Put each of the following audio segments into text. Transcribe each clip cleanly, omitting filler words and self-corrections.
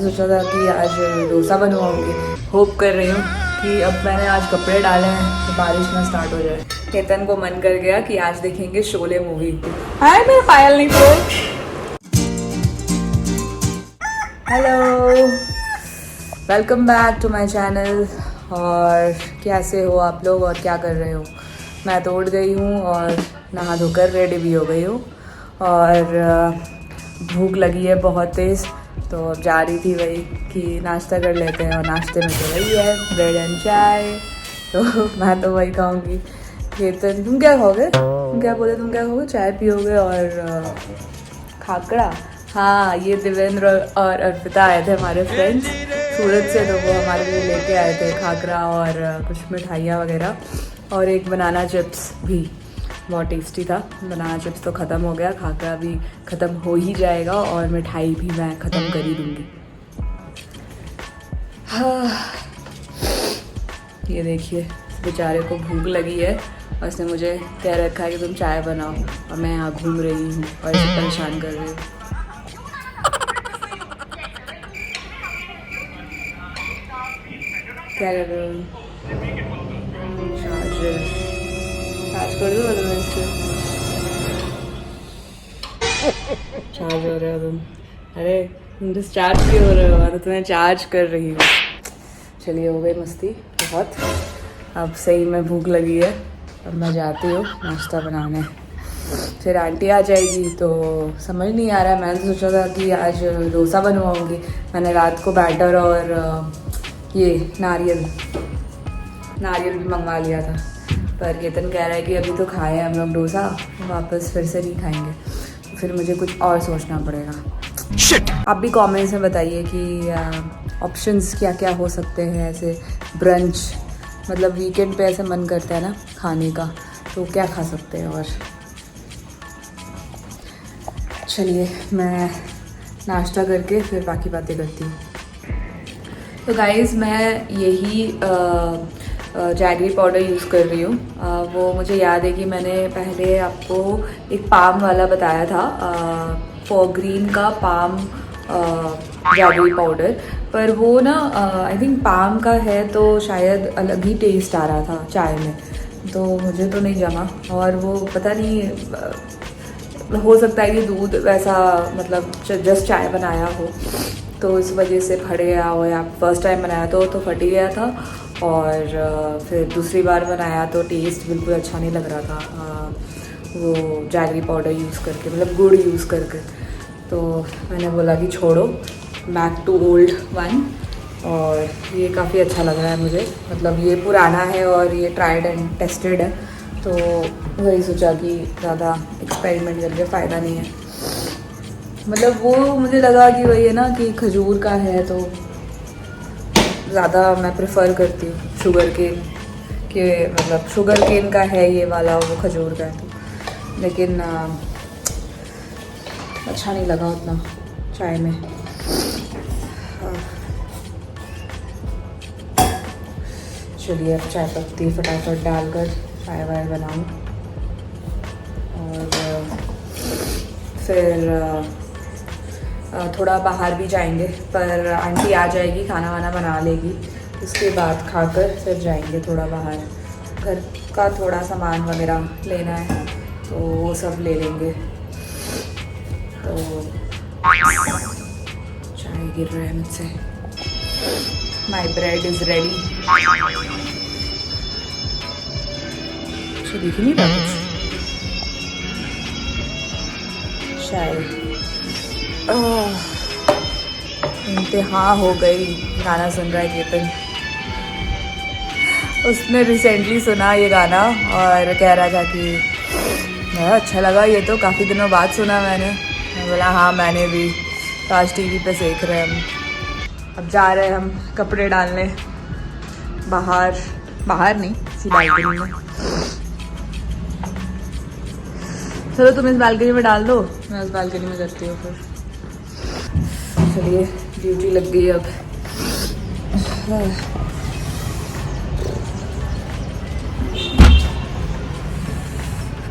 सोचा था कि आज डोसा बनवाऊंगी। होप कर रही हूँ कि अब मैंने आज कपड़े डाले हैं तो बारिश ना स्टार्ट हो जाए। केतन को मन कर गया कि आज देखेंगे शोले मूवी। हाय मेरा पायल नहीं तो। Hello, welcome back to my channel. और कैसे हो आप लोग और क्या कर रहे हो? मैं तो उठ गई हूँ और नहा धोकर रेडी भी हो गई हूँ और भूख लगी है बहुत तेज़। तो अब जा रही थी वही कि नाश्ता कर लेते हैं और नाश्ते में तो वही है ब्रेड एंड चाय। तो मैं तो वही खाऊंगी। केतन तुम क्या खाओगे? तुम क्या बोले? तुम क्या खाओगे? चाय पियोगे और खाकड़ा। हाँ, ये देवेंद्र और अर्पिता आए थे हमारे फ्रेंड्स सूरत से, तो वो हमारे लिए लेके आए थे खाकड़ा और कुछ मिठाइयाँ वगैरह और एक बनाना चिप्स भी। बहुत टेस्टी था। बनाना चिप्स तो ख़त्म हो गया, खाकरा भी ख़त्म हो ही जाएगा और मिठाई भी मैं ख़त्म कर ही दूँगी। हाँ, ये देखिए बेचारे को भूख लगी है और इसने मुझे कह रखा है कि तुम चाय बनाओ और मैं यहाँ घूम रही हूँ और इसे परेशान कर रही हूँ। क्या कर रहे हो? चार्ज कर दो तो मैं इससे चार्ज हो रहे हो तुम। अरे तुम डिस्चार्ज भी हो रहे हो तो तुम्हें चार्ज कर रही हो। चलिए हो गई मस्ती बहुत। अब सही में भूख लगी है। अब मैं जाती हूँ नाश्ता बनाने, फिर आंटी आ जाएगी तो समझ नहीं आ रहा है। मैंने सोचा था कि आज डोसा बनवाऊँगी। मैंने रात को बैटर और ये नारियल भी मंगवा लिया था, पर केतन कह रहा है कि अभी तो खाए हम लोग डोसा, वापस फिर से नहीं खाएंगे, तो फिर मुझे कुछ और सोचना पड़ेगा। Shit! आप भी कमेंट्स में बताइए कि ऑप्शंस क्या क्या हो सकते हैं ऐसे ब्रंच, मतलब वीकेंड पे ऐसे मन करता है ना खाने का, तो क्या खा सकते हैं। और चलिए मैं नाश्ता करके फिर बाकी बातें करती हूँ। तो गाइज़ मैं यही जैगरी पाउडर यूज़ कर रही हूँ। वो मुझे याद है कि मैंने पहले आपको एक पाम वाला बताया था, फॉरग्रीन का पाम जैगरी पाउडर, पर वो ना आई थिंक पाम का है तो शायद अलग ही टेस्ट आ रहा था चाय में, तो मुझे तो नहीं जमा। और वो पता नहीं, हो सकता है कि दूध वैसा मतलब जस्ट चाय बनाया हो तो इस वजह से फट गया हो, या फर्स्ट टाइम बनाया तो फट ही गया था और फिर दूसरी बार बनाया तो टेस्ट बिल्कुल अच्छा नहीं लग रहा था वो जैगरी पाउडर यूज़ करके, मतलब गुड़ यूज़ करके। तो मैंने बोला कि छोड़ो, बैक टू ओल्ड वन। और ये काफ़ी अच्छा लग रहा है मुझे, मतलब ये पुराना है और ये ट्राइड एंड टेस्टेड है, तो वही सोचा कि ज़्यादा एक्सपेरिमेंट करके फ़ायदा नहीं है। मतलब वो मुझे लगा कि वही है ना कि खजूर का है तो ज़्यादा मैं प्रेफर करती हूँ शुगर केन के, मतलब शुगर केन का है ये वाला, वो खजूर का है तो, लेकिन अच्छा नहीं लगा उतना चाय में। चलिए अब चाय पत्ती फटाफट डालकर चाय वाय बनाऊँ और फिर थोड़ा बाहर भी जाएंगे, पर आंटी आ जाएगी, खाना वाना बना लेगी, उसके बाद खाकर फिर जाएंगे थोड़ा बाहर। घर का थोड़ा सामान वगैरह लेना है तो वो सब ले लेंगे। तो चाय गिर रहा है मुझसे। My bread is ready. दिख नहीं रहा कुछ। चाय इंतहा हो गई। गाना सुन रहा है केतन, उसने रिसेंटली सुना ये गाना और कह रहा था कि अच्छा लगा, ये तो काफ़ी दिनों बाद सुना मैंने बोला हाँ मैंने भी, तो आज टीवी पे देख रहे हैं हम। अब जा रहे हैं हम कपड़े डालने बाहर नहीं, इसी बालकनी में। चलो तुम इस बालकनी में डाल दो, मैं उस बालकनी में करती हूँ फिर। चलिए ड्यूटी लग गई अब।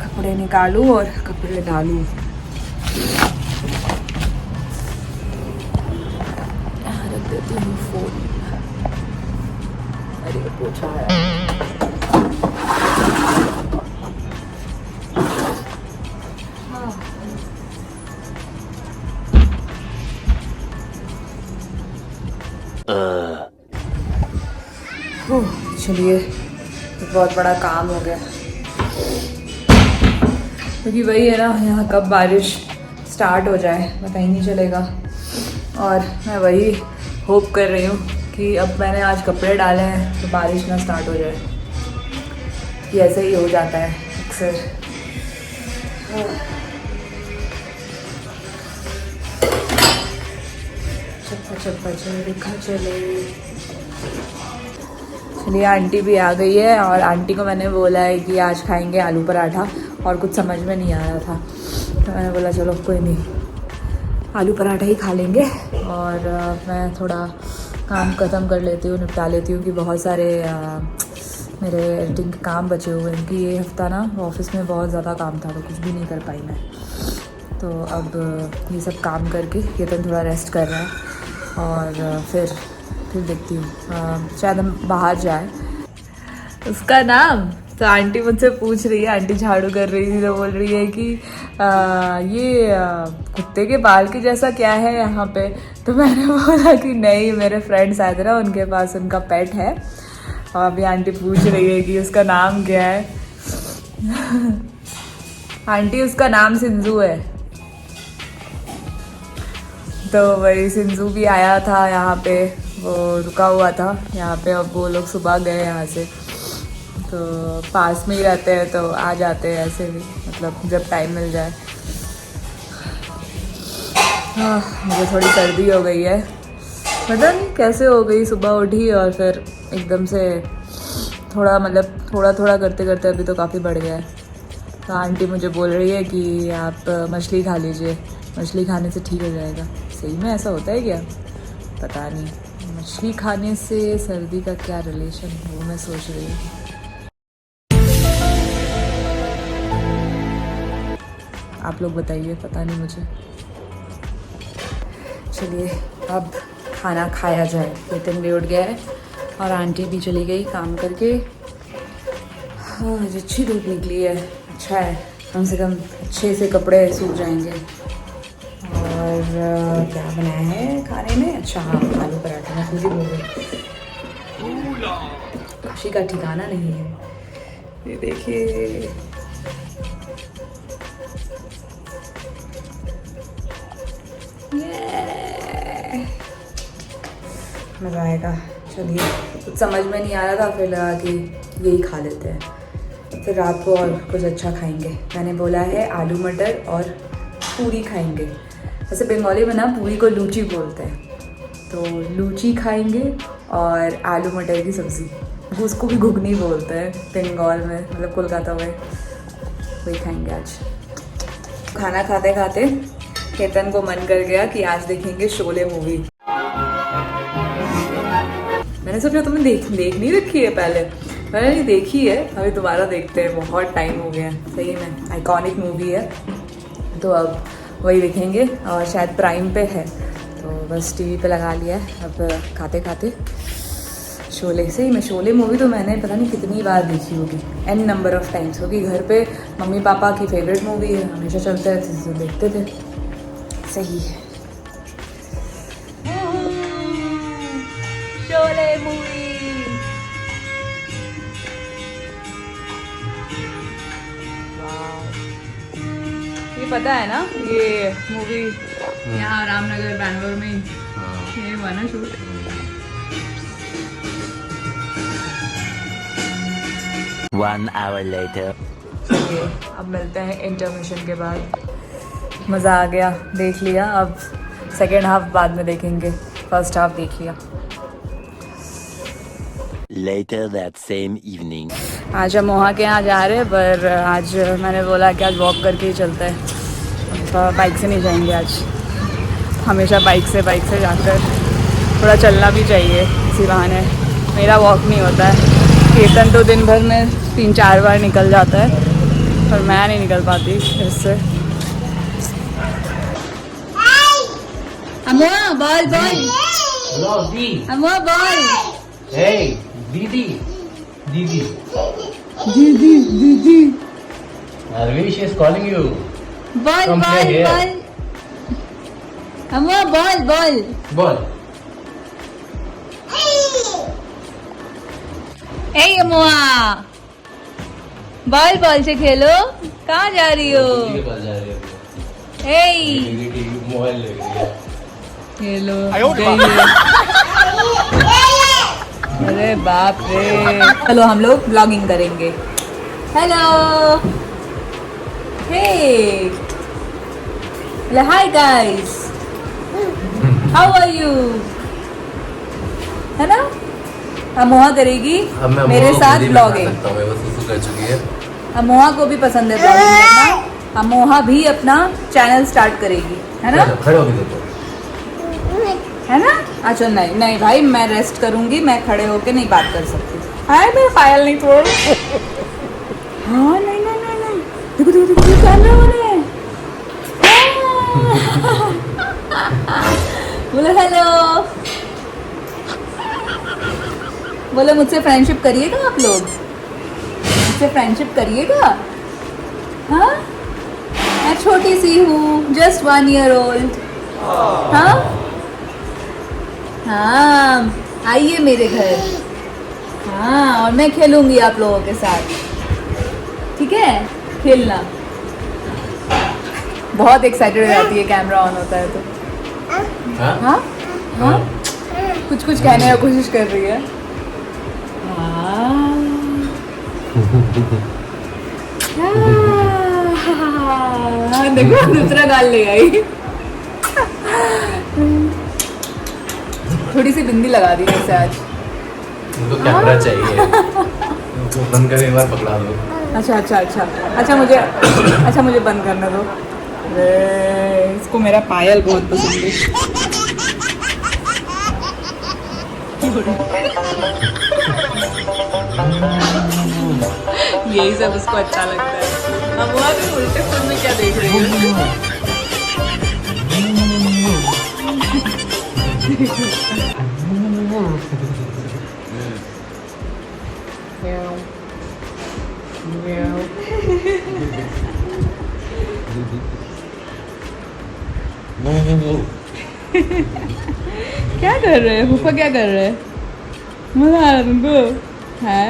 कपड़े निकालूं और कपड़े डालूं। देती हूँ फोन। अरे पोछा है। चलिए, बहुत बड़ा काम हो गया, क्योंकि वही है ना, यहाँ कब बारिश स्टार्ट हो जाए पता ही नहीं चलेगा। और मैं वही होप कर रही हूँ कि अब मैंने आज कपड़े डाले हैं तो बारिश ना स्टार्ट हो जाए, कि ऐसे ही हो जाता है अक्सर। चप्पा चले। चलिए, आंटी भी आ गई है और आंटी को मैंने बोला है कि आज खाएंगे आलू पराठा, और कुछ समझ में नहीं आ रहा था तो मैंने बोला चलो कोई नहीं, आलू पराठा ही खा लेंगे। और मैं थोड़ा काम ख़त्म कर लेती हूँ, निपटा लेती हूँ कि बहुत सारे मेरे एडिटिंग के काम बचे हुए हैं। कि ये हफ्ता ना ऑफिस में बहुत ज़्यादा काम था तो कुछ भी नहीं कर पाई मैं। तो अब ये सब काम करके केतन थोड़ा रेस्ट कर रहा है और फिर देखती हूँ, शायद हम बाहर जाए। उसका नाम तो आंटी मुझसे पूछ रही है, आंटी झाड़ू कर रही थी तो बोल रही है कि ये कुत्ते के बाल के जैसा क्या है यहाँ पे। तो मैंने बोला कि नहीं, मेरे फ्रेंड्स आए थे ना, उनके पास उनका पेट है। और अभी आंटी पूछ रही है कि उसका नाम क्या है। आंटी, उसका नाम सिंजू है। तो वही सिंजू भी आया था यहाँ पे, वो रुका हुआ था यहाँ पे। अब वो लोग सुबह गए यहाँ से, तो पास में ही रहते हैं तो आ जाते हैं ऐसे भी, मतलब जब टाइम मिल जाए। मुझे थोड़ी सर्दी हो गई है, पता नहीं कैसे हो गई। सुबह उठी और फिर एकदम से थोड़ा थोड़ा करते करते अभी तो काफ़ी बढ़ गया है। तो आंटी मुझे बोल रही है कि आप मछली खा लीजिए, मछली खाने से ठीक हो जाएगा। सही में ऐसा होता है क्या? पता नहीं, मछली खाने से सर्दी का क्या रिलेशन है वो मैं सोच रही हूँ। आप लोग बताइए, पता नहीं मुझे। चलिए अब खाना खाया जाए। केतन भी उठ गया है और आंटी भी चली गई काम करके। हाँ, आज अच्छी धूप निकली है, अच्छा है, कम से कम अच्छे से कपड़े सूख जाएंगे। और क्या बनाया है खाने में? अच्छा हाँ, आलू पराठा। मैं खुद ही बोल रही, खुशी का ठिकाना नहीं है। ये देखिए, मज़ा आएगा। चलिए, कुछ समझ में नहीं आ रहा था, फिर लगा कि यही खा लेते हैं। फिर रात को और कुछ अच्छा खाएंगे। मैंने बोला है आलू मटर और पूरी खाएंगे। वैसे बंगाली में ना पूरी को लूची बोलते हैं, तो लूची खाएंगे और आलू मटर की सब्ज़ी, उसको भी घुगनी बोलते हैं बंगाल में, मतलब कोलकाता में। वही खाएंगे आज। खाना खाते खाते केतन को मन कर गया कि आज देखेंगे शोले मूवी। मैंने सोचा तुमने देख नहीं रखी है पहले। मैंने नहीं देखी है, अभी दोबारा देखते हैं, बहुत टाइम हो गया। सही में आइकॉनिक मूवी है, तो अब वही देखेंगे। और शायद प्राइम पे है, तो बस टीवी पे लगा लिया है। अब खाते खाते शोले। सही में शोले मूवी तो मैंने पता नहीं कितनी बार देखी होगी, n नंबर ऑफ टाइम्स। क्योंकि घर पे मम्मी पापा की फेवरेट मूवी है, हमेशा चलते रहते थे तो देखते थे। सही है, शोले मूवी। ये पता है ना, ये मूवी यहाँ रामनगर बैंगलोर में ये हुआ ना शूट। One hour later. चलिए अब मिलते हैं इंटरमिशन के बाद। मज़ा आ गया, देख लिया। अब सेकेंड हाफ बाद में देखेंगे, फर्स्ट हाफ देख लिया। Later that same evening. आज हम वहाँ के यहाँ जा रहे हैं, पर आज मैंने बोला कि आज वॉक करके ही चलते हैं, बाइक से नहीं जाएंगे आज। हमेशा बाइक से जाकर थोड़ा चलना भी चाहिए, इसी बहाने मेरा वॉक नहीं होता है। केतन तो दिन भर में 3-4 बार निकल जाता है, पर मैं नहीं निकल पाती इससे। बोल Hello, D. अमुआ बॉल Hey, Didi. Didi. दीदी दीदी Arvi, she is calling you. Ball Come play ball here. Ball अमुआ बॉल बॉल Ball. ए अमुआ बॉल बॉल से खेलो कहाँ जा रही हो दीदी के पास जा रही है। ए दीदी टीवी मोबाइल ले रही है। खेलो अरे बाप रे चलो हम लोग ब्लॉगिंग करेंगे hello hey hi guys how are you है ना अमोहा करेगी अब मैं मेरे अमोहा को साथ दीदी ब्लॉगिंग बना सकता हूँ, मैं वो सुसु कर चुकी है। अमोहा को भी पसंद है ब्लॉगिंग करना अमोहा भी अपना चैनल स्टार्ट करेगी है ना चलो, खड़े होके देखो। है ना अच्छा नहीं नहीं भाई मैं रेस्ट करूंगी मैं खड़े होके नहीं बात कर सकती हाय मेरा पायल नहीं तोड़ हाँ नहीं नहीं नहीं नहीं देखो देखो देखो कैमरा ऑन है बोलो हेलो बोलो मुझसे फ्रेंडशिप करिएगा आप लोग मुझसे फ्रेंडशिप करिएगा हाँ मैं छोटी सी हूँ जस्ट 1 year old हाँ हाँ आइए मेरे घर हाँ और मैं खेलूंगी आप लोगों के साथ ठीक है खेलना बहुत एक्साइटेड हो जाती है कैमरा ऑन होता है तो हाँ? हाँ हाँ कुछ कुछ कहने की कोशिश कर रही है हाँ देखो दूसरा गाल ले आई थोड़ी सी बिंदी लगा दी वैसे आज उनको कैमरा चाहिए। उनको बंद करके एक बार पकड़ा दो। अच्छा मुझे बंद करने दो अरे इसको मेरा पायल बहुत पसंद है यही सब उसको अच्छा लगता है अब वहाँ पे उल्टे फोन में क्या देख रही है क्या कर रहे हैं फूफा क्या कर रहे हैं मजा आ रहा तुमको है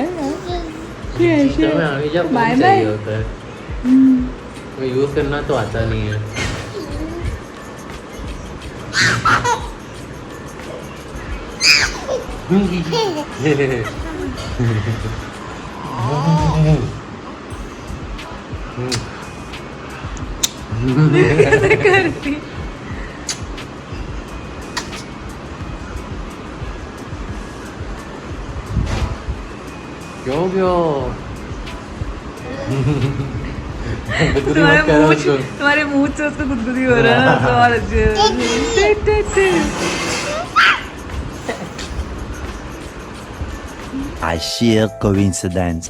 बाय बाय होता है यूज करना तो आता नहीं है। करती क्यों तुम्हारे मुंह से उसको गुदगुदी हो रहा है ना तो और अच्छे A sheer coincidence.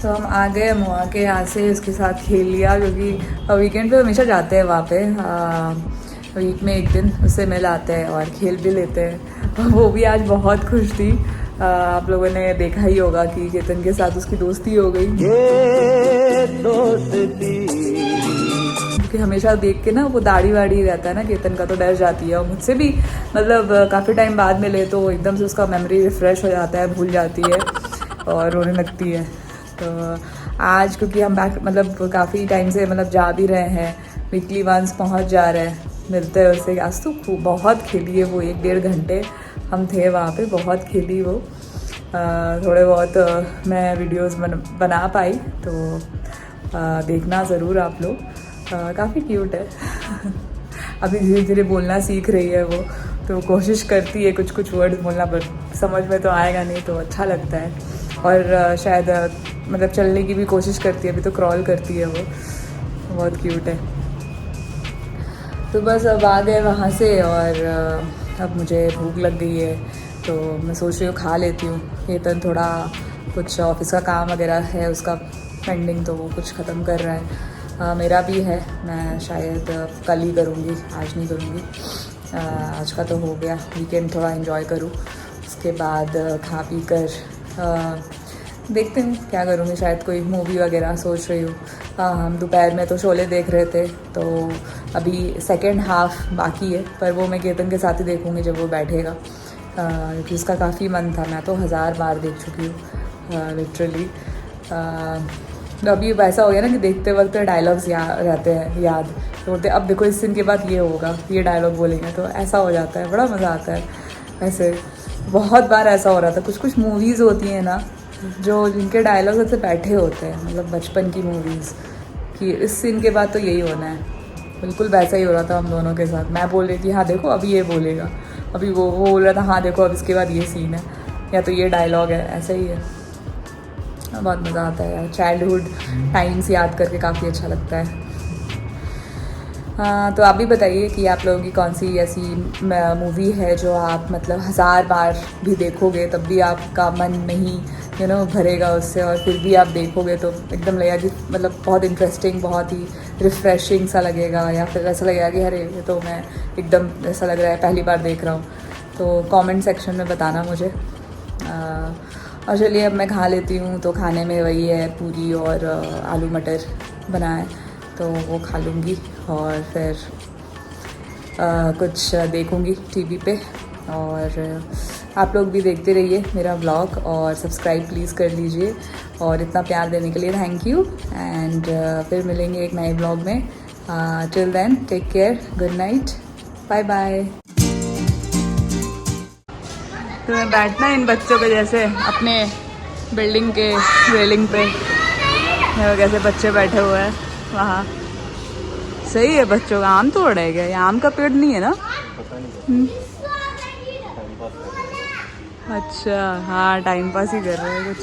तो हम आ गए मुआ के यहाँ से उसके साथ खेल लिया क्योंकि वीकेंड पे हमेशा जाते हैं वहाँ पे वीक में एक दिन उससे मिल आते हैं और खेल भी लेते हैं वो भी आज बहुत खुश थी आप लोगों ने देखा ही होगा कि केतन के साथ उसकी दोस्ती हो गई क्योंकि हमेशा देख के ना वो दाढ़ी वाड़ी रहता है ना केतन का तो डर जाती है और मुझसे भी मतलब काफ़ी टाइम बाद मिले तो एकदम से उसका मेमोरी रिफ्रेश हो जाता है भूल जाती है और रोने लगती है तो आज क्योंकि हम बैक मतलब काफ़ी टाइम से मतलब जा भी रहे हैं वीकली वंस पहुंच जा रहे हैं मिलते हैं उससे आज तो बहुत खेली है वो 1-1.5 घंटे हम थे वहाँ पे बहुत खेली वो थोड़े बहुत मैं वीडियोस बना पाई तो देखना ज़रूर आप लोग काफ़ी क्यूट है अभी धीरे धीरे बोलना सीख रही है वो तो कोशिश करती है कुछ कुछ वर्ड्स बोलना पर समझ में तो आएगा नहीं तो अच्छा लगता है और शायद मतलब चलने की भी कोशिश करती है अभी तो क्रॉल करती है वो बहुत क्यूट है तो बस अब आ गए वहाँ से और अब मुझे भूख लग गई है तो मैं सोच रही हूँ खा लेती हूँ केतन थोड़ा कुछ ऑफिस का काम वगैरह है उसका पेंडिंग तो वो कुछ ख़त्म कर रहा है मेरा भी है मैं शायद कल ही करूँगी आज नहीं करूँगी आज का तो हो गया, वीकेंड थोड़ा एंजॉय करूँ, उसके बाद खा पी कर देखते हैं क्या करूँगी, शायद कोई मूवी वगैरह सोच रही हूँ। हम दोपहर में तो शोले देख रहे थे, तो अभी सेकेंड हाफ बाकी है, पर वो मैं केतन के साथ ही देखूँगी जब वो बैठेगा, क्योंकि उसका काफ़ी मन था। मैं तो 1000 बार देख चुकी हूँ लिटरली। तो अभी वैसा हो गया ना कि देखते वक्त डायलॉग्स रहते हैं याद, तो बोलते अब देखो इस सीन के बाद ये होगा, ये डायलॉग बोलेंगे, तो ऐसा हो जाता है, बड़ा मज़ा आता है। वैसे बहुत बार ऐसा हो रहा था, कुछ कुछ मूवीज़ होती हैं ना जो जिनके डायलॉग ऐसे बैठे होते हैं, मतलब बचपन की मूवीज़, कि इस सीन के बाद तो यही होना है। बिल्कुल वैसा ही हो रहा था हम दोनों के साथ। मैं बोल रही थी हाँ देखो अभी ये बोलेगा, अभी वो बोल रहा था हाँ देखो अब इसके बाद ये सीन है, या तो ये डायलॉग है, ऐसा ही है। बहुत मज़ा आता है यार, चाइल्डहुड टाइम्स याद करके काफ़ी अच्छा लगता है। हाँ, तो आप भी बताइए कि आप लोगों की कौन सी ऐसी मूवी है जो आप मतलब 1000 बार भी देखोगे तब भी आपका मन नहीं भरेगा उससे, और फिर भी आप देखोगे तो एकदम लगेगा कि मतलब बहुत इंटरेस्टिंग, बहुत ही रिफ़्रेशिंग सा लगेगा, या फिर ऐसा लगेगा कि अरे ये तो मैं एकदम ऐसा लग रहा है पहली बार देख रहा हूँ। तो कमेंट सेक्शन में बताना मुझे। और चलिए अब मैं खा लेती हूँ। तो खाने में वही है, पूरी और आलू मटर बनाए, तो वो खा लूँगी और फिर कुछ देखूँगी टीवी पे। और आप लोग भी देखते रहिए मेरा व्लॉग और सब्सक्राइब प्लीज़ कर लीजिए, और इतना प्यार देने के लिए थैंक यू। एंड फिर मिलेंगे एक नए व्लॉग में। Till then take care, good night, bye bye. तुम्हें बैठना इन बच्चों के जैसे अपने बिल्डिंग के रेलिंग पे, कैसे बच्चे बैठे हुए हैं वहाँ। सही है, बच्चों का आम तोड़ है क्या? ये आम का पेड़ नहीं है ना? अच्छा हाँ, टाइम पास ही कर रहे हैं कुछ।